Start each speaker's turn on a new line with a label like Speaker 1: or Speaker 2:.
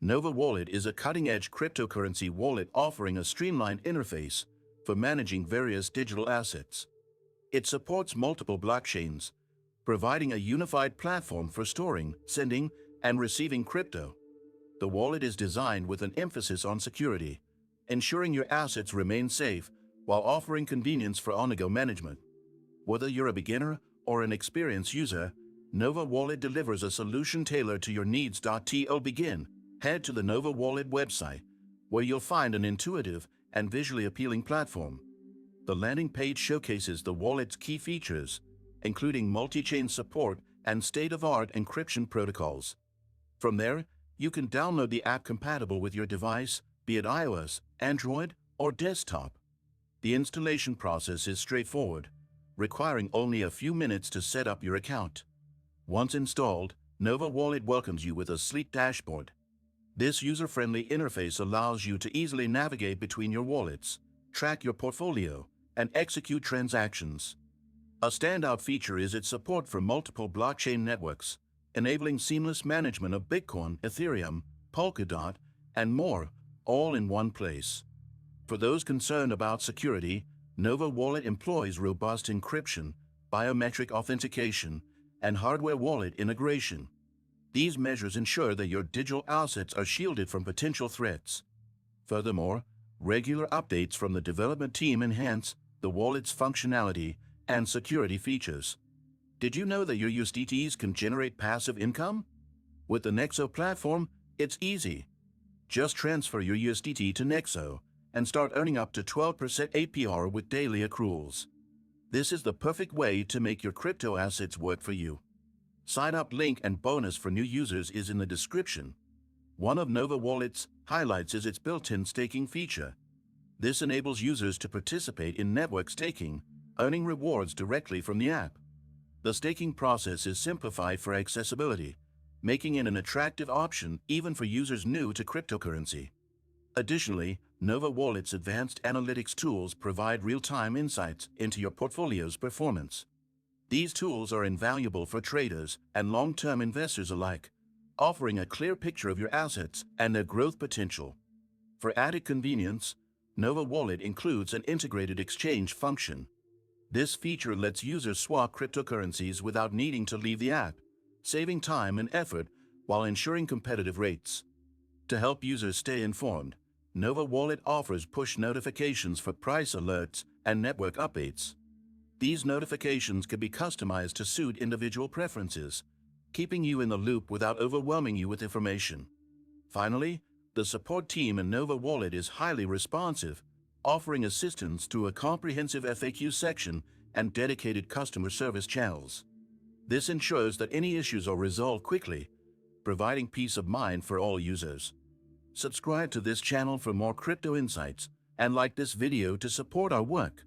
Speaker 1: Nova Wallet is a cutting-edge cryptocurrency wallet offering a streamlined interface for managing various digital assets. It supports multiple blockchains, providing a unified platform for storing, sending, and receiving crypto. The wallet is designed with an emphasis on security, ensuring your assets remain safe while offering convenience for on-the-go management. Whether you're a beginner or an experienced user, Nova Wallet delivers a solution tailored to your needs. To begin, head to the Nova Wallet website, where you'll find an intuitive and visually appealing platform. The landing page showcases the wallet's key features, including multi-chain support and state-of-the-art encryption protocols. From there, you can download the app compatible with your device, be it iOS, Android, or desktop. The installation process is straightforward, requiring only a few minutes to set up your account. Once installed, Nova Wallet welcomes you with a sleek dashboard. This user-friendly interface allows you to easily navigate between your wallets, track your portfolio, and execute transactions. A standout feature is its support for multiple blockchain networks, enabling seamless management of Bitcoin, Ethereum, Polkadot, and more, all in one place. For those concerned about security, Nova Wallet employs robust encryption, biometric authentication, and hardware wallet integration. These measures ensure that your digital assets are shielded from potential threats. Furthermore, regular updates from the development team enhance the wallet's functionality and security features. Did you know that your USDTs can generate passive income? With the Nexo platform, it's easy. Just transfer your USDT to Nexo and start earning up to 12% APR with daily accruals. This is the perfect way to make your crypto assets work for you. Sign up link and bonus for new users is in the description. One of Nova Wallet's highlights is its built-in staking feature. This enables users to participate in network staking, earning rewards directly from the app. The staking process is simplified for accessibility, making it an attractive option even for users new to cryptocurrency. Additionally, Nova Wallet's advanced analytics tools provide real-time insights into your portfolio's performance. These tools are invaluable for traders and long-term investors alike, offering a clear picture of your assets and their growth potential. For added convenience, Nova Wallet includes an integrated exchange function. This feature lets users swap cryptocurrencies without needing to leave the app, saving time and effort while ensuring competitive rates. To help users stay informed, Nova Wallet offers push notifications for price alerts and network updates. These notifications can be customized to suit individual preferences, keeping you in the loop without overwhelming you with information. Finally, the support team in Nova Wallet is highly responsive, offering assistance through a comprehensive FAQ section and dedicated customer service channels. This ensures that any issues are resolved quickly, providing peace of mind for all users. Subscribe to this channel for more crypto insights and like this video to support our work.